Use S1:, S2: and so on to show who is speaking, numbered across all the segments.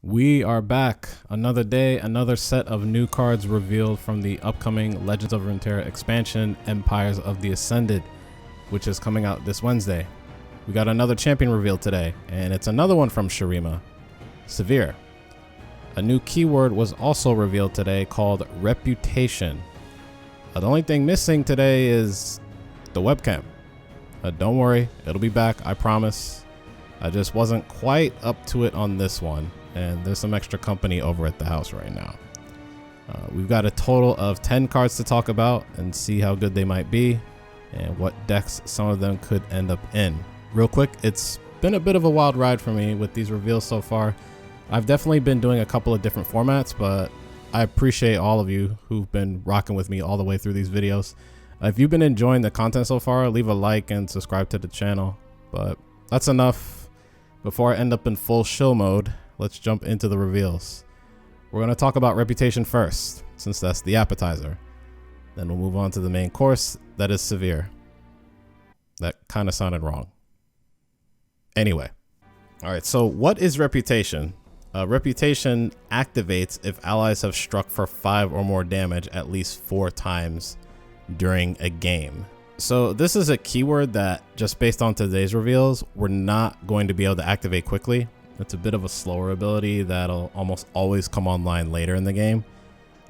S1: We are back. Another day, another set of new cards revealed from the upcoming Legends of Runeterra expansion, Empires of the Ascended, which is coming out this Wednesday. We got another champion revealed today, and it's another one from Shurima, Sivir. A new keyword was also revealed today called Reputation. The only thing missing today is the webcam. Don't worry, it'll be back, I promise. I just wasn't quite up to it on this one, and there's some extra company over at the house right now. We've got a total of 10 cards to talk about and see how good they might be and what decks some of them could end up in. Real quick, it's been a bit of a wild ride for me with these reveals so far. I've definitely been doing a couple of different formats, but I appreciate all of you who've been rocking with me all the way through these videos. If you've been enjoying the content so far, leave a like and subscribe to the channel. But that's enough. Before I end up in full shill mode, let's jump into the reveals. We're going to talk about Reputation first, since that's the appetizer. Then we'll move on to the main course, that is Sivir. That kind of sounded wrong. Anyway. Alright, so what is Reputation? Reputation activates if allies have struck for 5 or more damage at least 4 times during a game. So this is a keyword that, just based on today's reveals, we're not going to be able to activate quickly. It's a bit of a slower ability that'll almost always come online later in the game.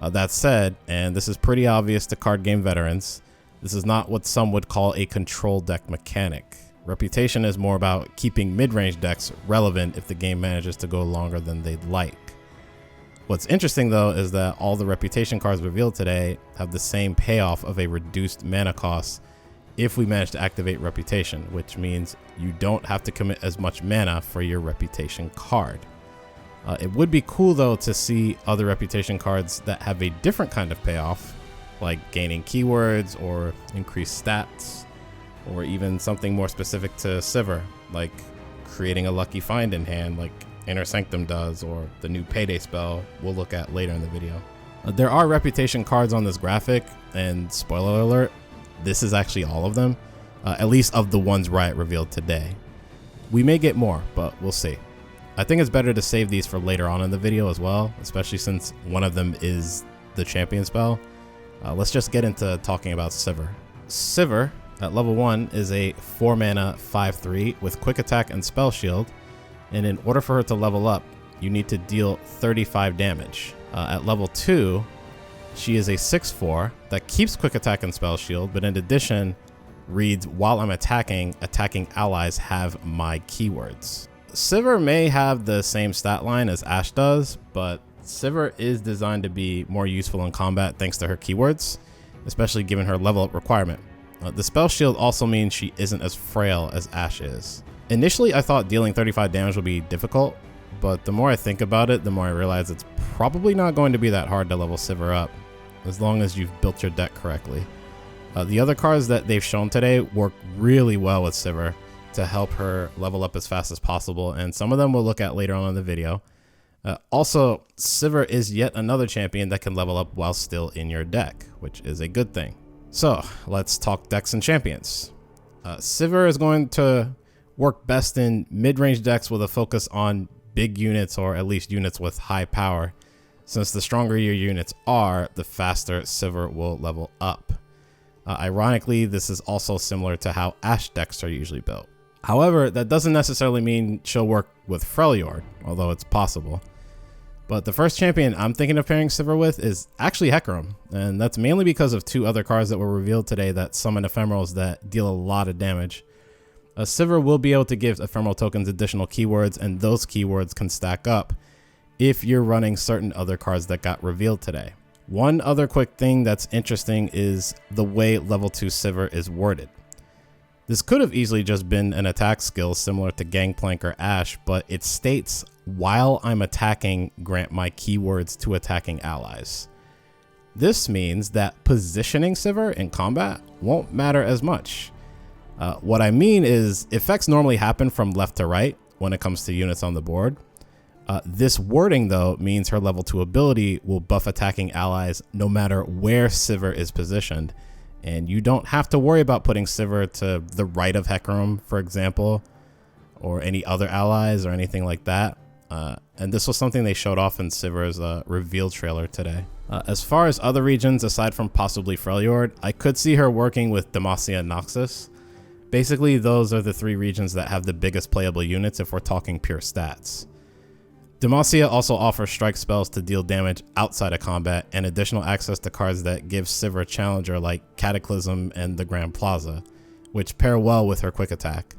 S1: That said, and this is pretty obvious to card game veterans, this is not what some would call a control deck mechanic. Reputation is more about keeping mid-range decks relevant if the game manages to go longer than they'd like. What's interesting though is that all the Reputation cards revealed today have the same payoff of a reduced mana cost if we manage to activate Reputation, which means you don't have to commit as much mana for your Reputation card. It would be cool though to see other Reputation cards that have a different kind of payoff, like gaining keywords or increased stats, or even something more specific to Sivir, like creating a lucky find in hand like Inner Sanctum does, or the new Payday spell we'll look at later in the video. There are Reputation cards on this graphic, and spoiler alert, this is actually all of them, at least of the ones Riot revealed today. We may get more, but we'll see. I think it's better to save these for later on in the video as well, especially since one of them is the champion spell. Let's just get into talking about Sivir. Sivir at level 1 is a 4 mana 5/3 with quick attack and spell shield, and in order for her to level up, you need to deal 35 damage. At level 2, she is a 6/4 that keeps quick attack and spell shield, but in addition reads, while I'm attacking allies have my keywords. Sivir may have the same stat line as Ashe does, but Sivir is designed to be more useful in combat thanks to her keywords, especially given her level up requirement. The spell shield also means she isn't as frail as Ashe is. Initially, I thought dealing 35 damage would be difficult, but the more I think about it, the more I realize it's probably not going to be that hard to level Sivir up, as long as you've built your deck correctly. The other cards that they've shown today work really well with Sivir to help her level up as fast as possible, and some of them we'll look at later on in the video. Also, Sivir is yet another champion that can level up while still in your deck, which is a good thing. So let's talk decks and champions. Sivir is going to work best in mid-range decks with a focus on big units, or at least units with high power, since the stronger your units are, the faster Sivir will level up. Ironically, this is also similar to how Ashe decks are usually built. However, that doesn't necessarily mean she'll work with Freljord, although it's possible. But the first champion I'm thinking of pairing Sivir with is actually Hecarim, and that's mainly because of 2 other cards that were revealed today that summon ephemerals that deal a lot of damage. Sivir will be able to give ephemeral tokens additional keywords, and those keywords can stack up if you're running certain other cards that got revealed today. One other quick thing that's interesting is the way level 2 Sivir is worded. This could have easily just been an attack skill similar to Gangplank or Ashe, but it states, while I'm attacking, grant my keywords to attacking allies. This means that positioning Sivir in combat won't matter as much. What I mean is, effects normally happen from left to right when it comes to units on the board. This wording though means her level 2 ability will buff attacking allies no matter where Sivir is positioned, and you don't have to worry about putting Sivir to the right of Hecarim, for example, or any other allies or anything like that. and this was something they showed off in Sivir's reveal trailer today. As far as other regions, aside from possibly Freljord, I could see her working with Demacia and Noxus. Basically, those are the 3 regions that have the biggest playable units if we're talking pure stats. Demacia also offers strike spells to deal damage outside of combat and additional access to cards that give Sivir a challenger like Cataclysm and the Grand Plaza, which pair well with her quick attack.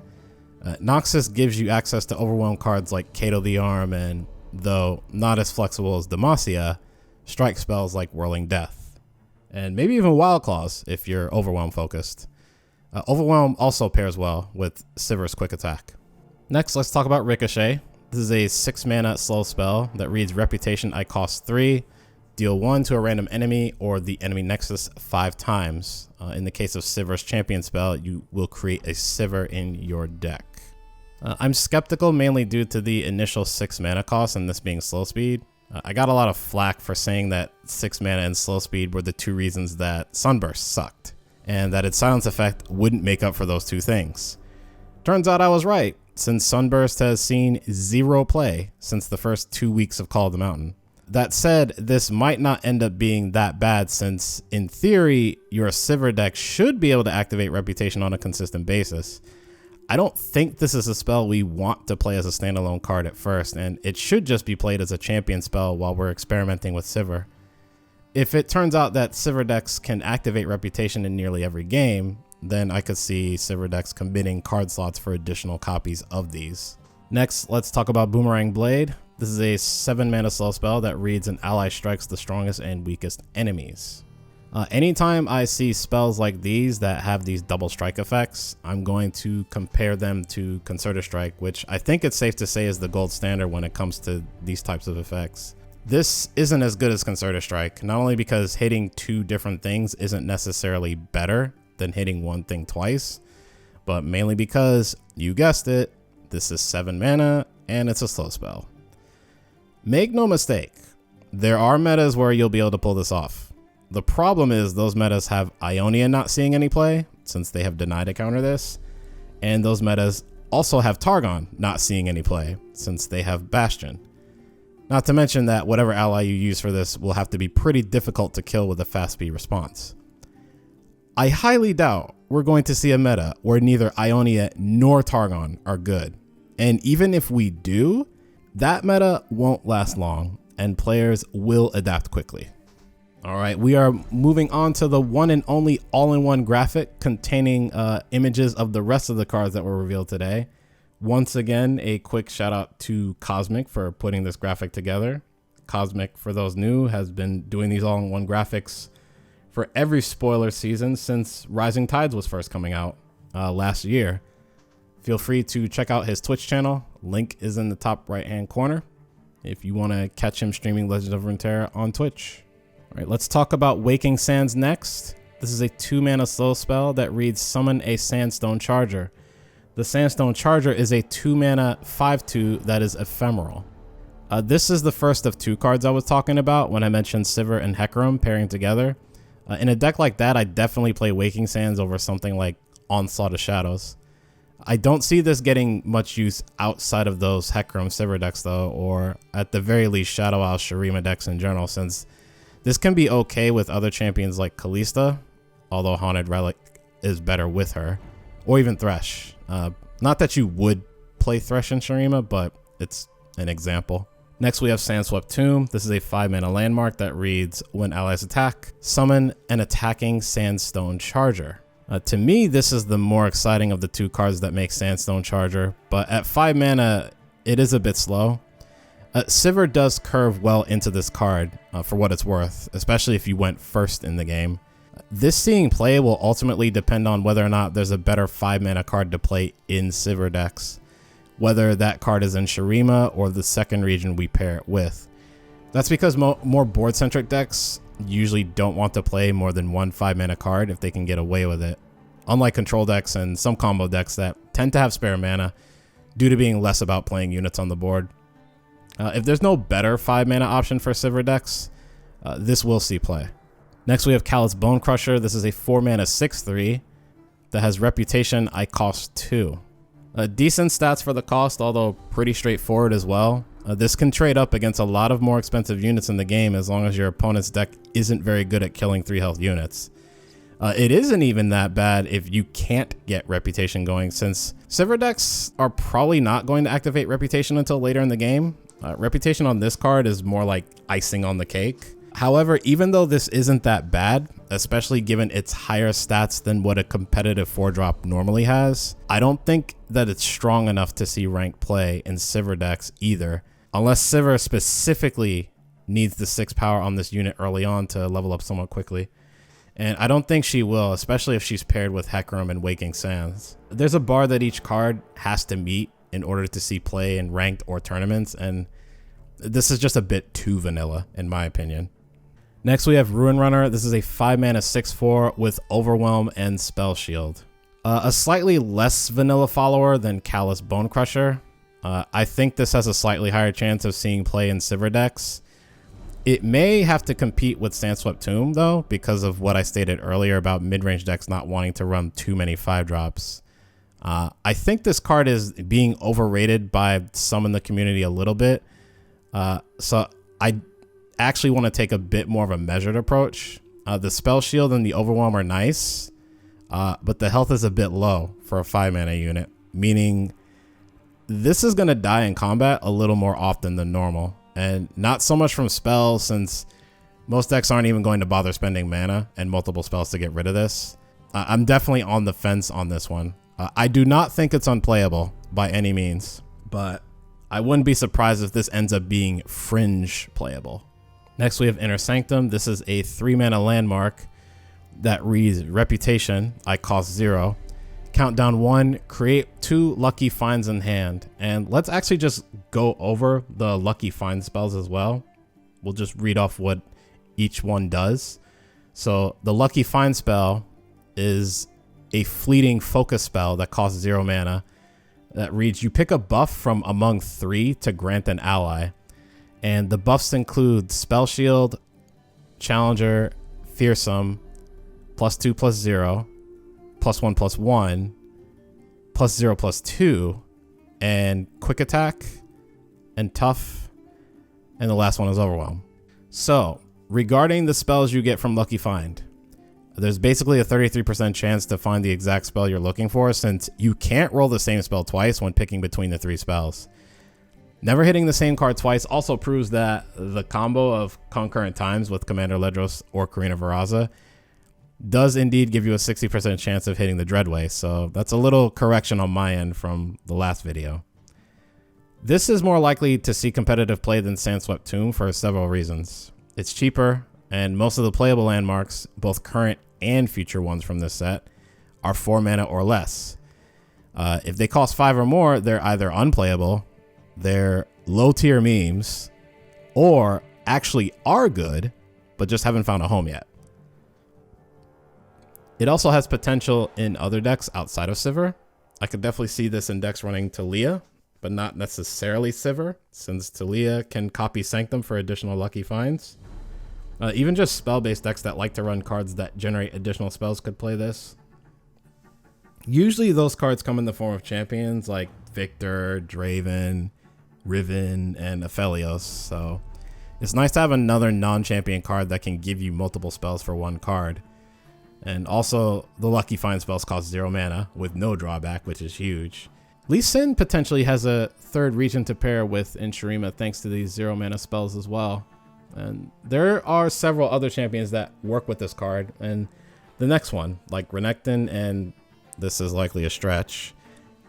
S1: Noxus gives you access to overwhelm cards like Kato the Arm and, though not as flexible as Demacia, strike spells like Whirling Death. And maybe even Wild Claws if you're overwhelm focused. Overwhelm also pairs well with Sivir's quick attack. Next, let's talk about Ricochet. This is a 6 mana slow spell that reads Reputation I cost 3, deal 1 to a random enemy or the enemy nexus 5 times. In the case of Sivir's champion spell, you will create a Sivir in your deck. I'm skeptical mainly due to the initial 6 mana cost and this being slow speed. I got a lot of flack for saying that 6 mana and slow speed were the 2 reasons that Sunburst sucked, and that its silence effect wouldn't make up for those 2 things. Turns out I was right, since Sunburst has seen 0 play since the first 2 weeks of Call of the Mountain. That said, this might not end up being that bad since, in theory, your Sivir deck should be able to activate Reputation on a consistent basis. I don't think this is a spell we want to play as a standalone card at first, and it should just be played as a champion spell while we're experimenting with Sivir. If it turns out that Sivir decks can activate Reputation in nearly every game, then I could see Sivir decks committing card slots for additional copies of these. Next, let's talk about Boomerang Blade. This is a 7 mana slow spell that reads an ally strikes the strongest and weakest enemies. Anytime I see spells like these that have these double strike effects, I'm going to compare them to Concerted Strike, which I think it's safe to say is the gold standard when it comes to these types of effects. This isn't as good as Concerted Strike, not only because hitting 2 different things isn't necessarily better than hitting one thing twice, but mainly because, you guessed it, this is 7 mana and it's a slow spell. Make no mistake, there are metas where you'll be able to pull this off. The problem is those metas have Ionia not seeing any play, since they have denied to counter this, and those metas also have Targon not seeing any play, since they have Bastion. Not to mention that whatever ally you use for this will have to be pretty difficult to kill with a fast speed response. I highly doubt we're going to see a meta where neither Ionia nor Targon are good, and even if we do, that meta won't last long, and players will adapt quickly. Alright, we are moving on to the one and only all-in-one graphic containing images of the rest of the cards that were revealed today. Once again, a quick shout out to Kozmic for putting this graphic together. Kozmic, for those new, has been doing these all-in-one graphics for every spoiler season since Rising Tides was first coming out last year. Feel free to check out his Twitch channel. Link is in the top right-hand corner if you want to catch him streaming Legends of Runeterra on Twitch. All right, let's talk about Waking Sands next. This is a 2 mana slow spell that reads Summon a Sandstone Charger. The Sandstone Charger is a 2 mana 5/2 that is ephemeral. This is the first of 2 cards I was talking about when I mentioned Sivir and Hecarim pairing together. In a deck like that, I definitely play Waking Sands over something like Onslaught of Shadows. I don't see this getting much use outside of those Hecarim Sivir decks though, or at the very least Shadow Isle Shurima decks in general, since this can be okay with other champions like Kalista, although Haunted Relic is better with her, or even Thresh. Not that you would play Thresh in Shurima, but it's an example. Next we have Sandswept Tomb. This is a 5 mana landmark that reads, when allies attack, summon an attacking Sandstone Charger. To me, this is the more exciting of the 2 cards that make Sandstone Charger, but at 5 mana, it is a bit slow. Sivir does curve well into this card for what it's worth, especially if you went first in the game. This seeing play will ultimately depend on whether or not there's a better 5 mana card to play in Sivir decks, whether that card is in Shurima or the second region we pair it with. That's because more board-centric decks usually don't want to play more than 1 5 mana card if they can get away with it, unlike control decks and some combo decks that tend to have spare mana due to being less about playing units on the board. If there's no better 5 mana option for Sivir decks, this will see play. Next we have Callous Bonecrusher. This is a 4 mana 6/3 that has Reputation I cost 2. Decent stats for the cost, although pretty straightforward as well. This can trade up against a lot of more expensive units in the game as long as your opponent's deck isn't very good at killing 3 health units. It isn't even that bad if you can't get Reputation going, since Sivir decks are probably not going to activate Reputation until later in the game. Reputation on this card is more like icing on the cake. However, even though this isn't that bad, especially given its higher stats than what a competitive 4-drop normally has, I don't think that it's strong enough to see ranked play in Sivir decks either, unless Sivir specifically needs the 6 power on this unit early on to level up somewhat quickly. And I don't think she will, especially if she's paired with Hecarim and Waking Sands. There's a bar that each card has to meet in order to see play in ranked or tournaments, and this is just a bit too vanilla, in my opinion. Next, we have Ruin Runner. This is a 5-mana 6/4 with Overwhelm and Spell Shield. A slightly less vanilla follower than Callous Bonecrusher. I think this has a slightly higher chance of seeing play in Sivir decks. It may have to compete with Sandswept Tomb, though, because of what I stated earlier about midrange decks not wanting to run too many 5-drops. I think this card is being overrated by some in the community a little bit. So I actually want to take a bit more of a measured approach. The Spell Shield and the Overwhelm are nice, but the health is a bit low for a 5-mana unit, meaning this is going to die in combat a little more often than normal. And not so much from spells, since most decks aren't even going to bother spending mana and multiple spells to get rid of this. I'm definitely on the fence on this one. I do not think it's unplayable by any means, but I wouldn't be surprised if this ends up being fringe playable. Next, we have Inner Sanctum. This is a 3-mana landmark that reads Reputation. I cost 0. Countdown 1, create 2 lucky finds in hand. And let's actually just go over the lucky find spells as well. We'll just read off what each one does. So the lucky find spell is a fleeting focus spell that costs 0 mana that reads, you pick a buff from among 3 to grant an ally. And the buffs include Spell Shield, Challenger, Fearsome, +2/+0, +1/+1, +0/+2, and Quick Attack, and Tough, and the last one is Overwhelm. So, regarding the spells you get from Lucky Find, there's basically a 33% chance to find the exact spell you're looking for, since you can't roll the same spell twice when picking between the 3 spells. Never hitting the same card twice also proves that the combo of Concurrent Times with Commander Ledros or Karina Varaza does indeed give you a 60% chance of hitting the Dreadway, so that's a little correction on my end from the last video. This is more likely to see competitive play than Sandswept Tomb for several reasons. It's cheaper, and most of the playable landmarks, both current and future ones from this set, are 4 mana or less. If they cost 5 or more, they're either unplayable, they're low tier memes, or actually are good, but just haven't found a home yet. It also has potential in other decks outside of Sivir. I could definitely see this in decks running Talia, but not necessarily Sivir, since Talia can copy Sanctum for additional lucky finds. Even just spell-based decks that like to run cards that generate additional spells could play this. Usually those cards come in the form of champions like Victor, Draven, Riven, and Aphelios, so it's nice to have another non-champion card that can give you multiple spells for one card. And also, the Lucky Find spells cost 0 mana with no drawback, which is huge. Lee Sin potentially has a third region to pair with in Shurima thanks to these 0 mana spells as well. And there are several other champions that work with this card, and the next one, like Renekton, and this is likely a stretch,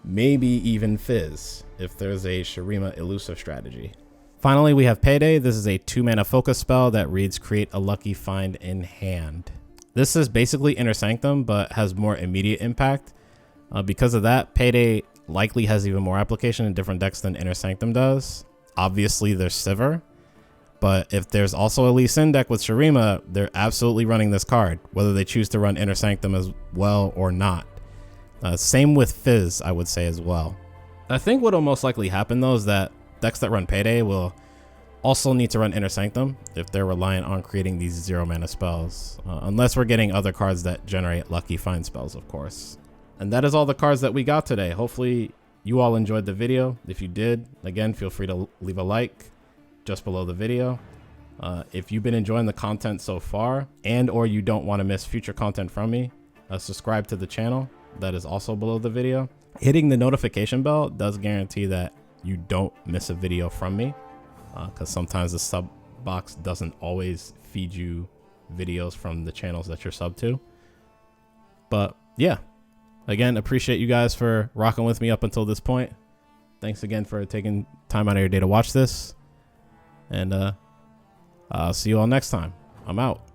S1: maybe even Fizz, if there's a Shurima elusive strategy. Finally, we have Payday. This is a 2-mana focus spell that reads create a lucky find in hand. This is basically Inner Sanctum, but has more immediate impact. Because of that, Payday likely has even more application in different decks than Inner Sanctum does. Obviously, there's Sivir, but if there's also a Lee Sin deck with Shurima, they're absolutely running this card, whether they choose to run Inner Sanctum as well or not. Same with Fizz, I would say as well. I think what will most likely happen though is that decks that run Payday will also need to run Inner Sanctum if they're reliant on creating these 0 mana spells, unless we're getting other cards that generate lucky find spells, of course. And that is all the cards that we got today. Hopefully you all enjoyed the video. If you did, again, feel free to leave a like just below the video. If you've been enjoying the content so far, and or you don't want to miss future content from me, subscribe to the channel. That is also below the video. Hitting the notification bell does guarantee that you don't miss a video from me, because sometimes the sub box doesn't always feed you videos from the channels that you're sub to. But yeah, again, appreciate you guys for rocking with me up until this point. Thanks again for taking time out of your day to watch this, and I'll see you all next time. I'm out.